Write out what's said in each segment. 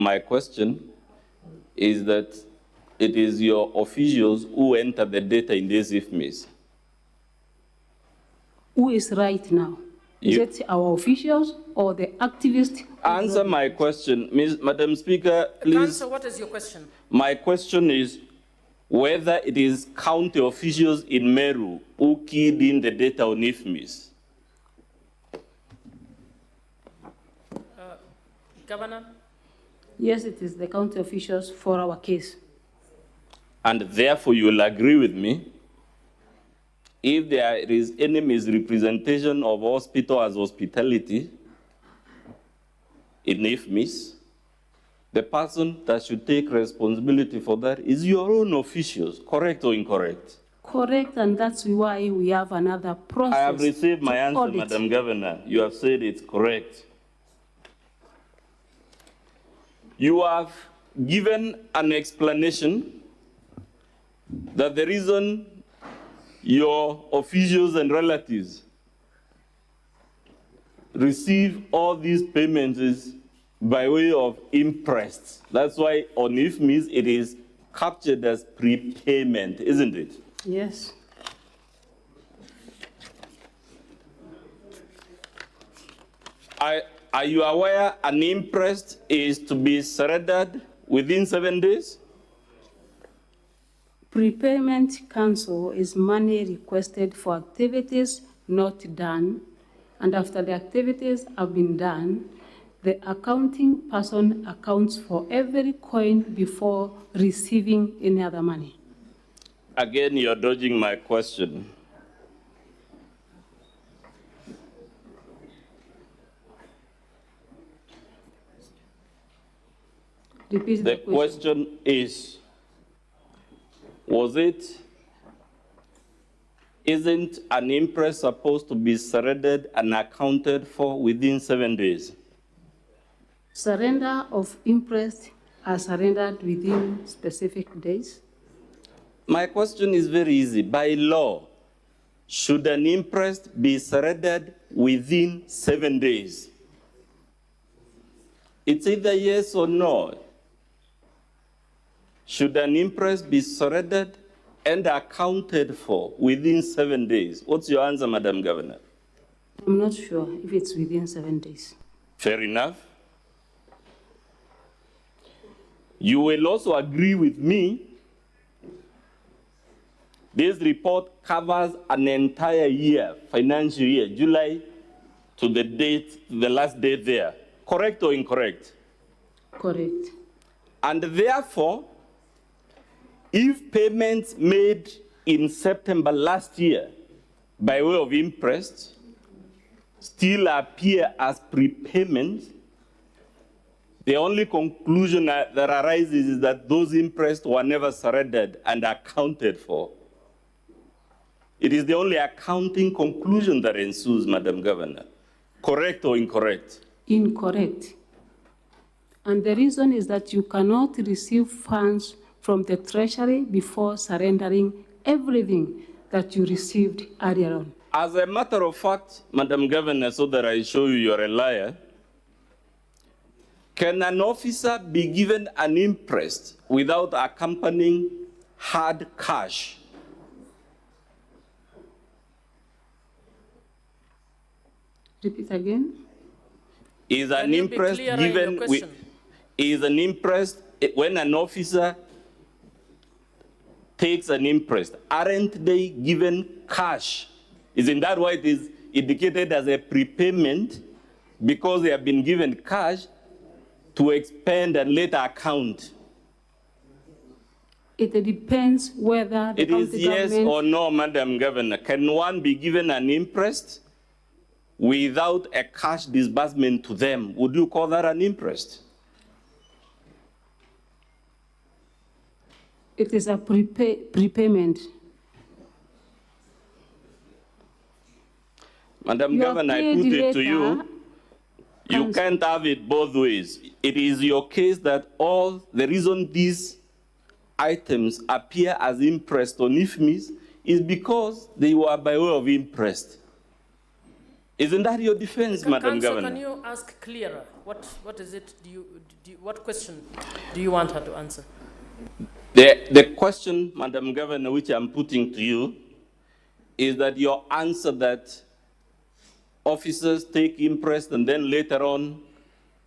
My question is that it is your officials who enter the data in this IFMIS. Who is right now? Is it our officials or the activists? Answer my question. Madam Speaker, please. Councillor, what is your question? My question is whether it is county officials in Meru who keyed in the data on IFMIS. Governor? Yes, it is the county officials for our case. And therefore you will agree with me, if there is any misrepresentation of hospital as hospitality in IFMIS, the person that should take responsibility for that is your own officials, correct or incorrect? Correct, and that's why we have another process. I have received my answer, audit. Madam Governor. You have said it's correct. You have given an explanation that the reason your officials and relatives receive all these payments is by way of interest. That's why on IFMIS it is captured as prepayment, isn't it? Yes. Are you aware an interest is to be surrendered within 7 days? Prepayment cancel is money requested for activities not done, and after the activities have been done, the accounting person accounts for every coin before receiving any other money. Again, you're dodging my question. Repeat The question is, isn't an imprest supposed to be surrendered and accounted for within 7 days? Surrender of interest are surrendered within specific days. My question is very easy. By law, should an imprest be surrendered within 7 days? It's either yes or no. Should an imprest be surrendered and accounted for within 7 days? What's your answer, Madam Governor? I'm not sure if it's within 7 days. Fair enough. You will also agree with me, this report covers an entire year, financial year, July to the date, the last date there. Correct or incorrect? Correct. And therefore, if payments made in September last year by way of interest still appear as prepayment, the only conclusion that arises is that those interests were never surrendered and accounted for. It is the only accounting conclusion that ensues, Madam Governor. Correct or incorrect? Incorrect. And the reason is that you cannot receive funds from the Treasury before surrendering everything that you received earlier on. As a matter of fact, Madam Governor, so that I show you you're a liar, can an officer be given an interest without accompanying hard cash? Repeat again. Is an interest given with, is an interest when an officer takes an interest, aren't they given cash? Isn't that why it is indicated as a prepayment? Because they have been given cash to expend and later account. It depends whether the it is yes government... or no, Madam Governor. Can one be given an interest without a cash disbursement to them? Would you call that an interest? It is a prepayment. Madam Governor, I put it to you, you can't have it both ways. It is your case that the reason these items appear as interest on IFMIS is because they were by way of interest. Isn't that your defense, Madam Council, Governor? can you ask clearer? What is it? What question do you want her to answer? The question, Madam Governor, which I'm putting to you, is that your answer that officers take interest and then later on,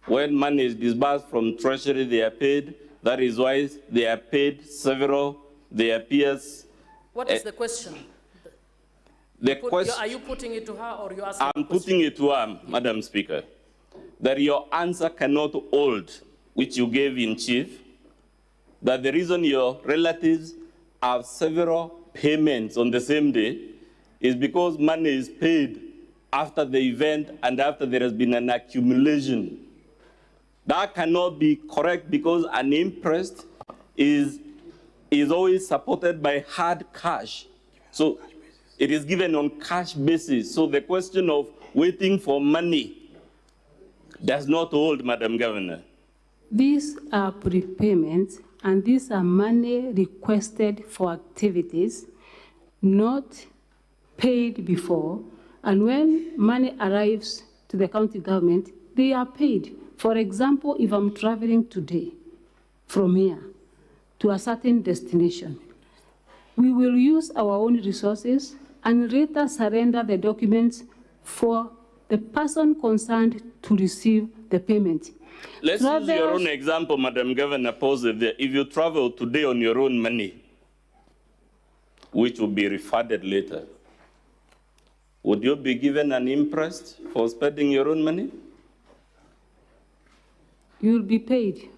when money is disbursed from Treasury, they are paid. That is why they are paid several, their peers. What is the question? Are you putting it to her or are you asking? I'm putting it to her, Madam Speaker, that your answer cannot hold, which you gave in chief, that the reason your relatives have several payments on the same day is because money is paid after the event and after there has been an accumulation. That cannot be correct because an interest is always supported by hard cash. So it is given on cash basis. So the question of waiting for money does not hold, Madam Governor. These are prepayments, and these are money requested for activities not paid before. And when money arrives to the county government, they are paid. For example, if I'm traveling today from here to a certain destination, we will use our own resources and later surrender the documents for the person concerned to receive the payment. Let's use your own example, Madam Governor, pause it there. If you travel today on your own money, which will be refunded later, would you be given an interest for spending your own money? You'll be paid.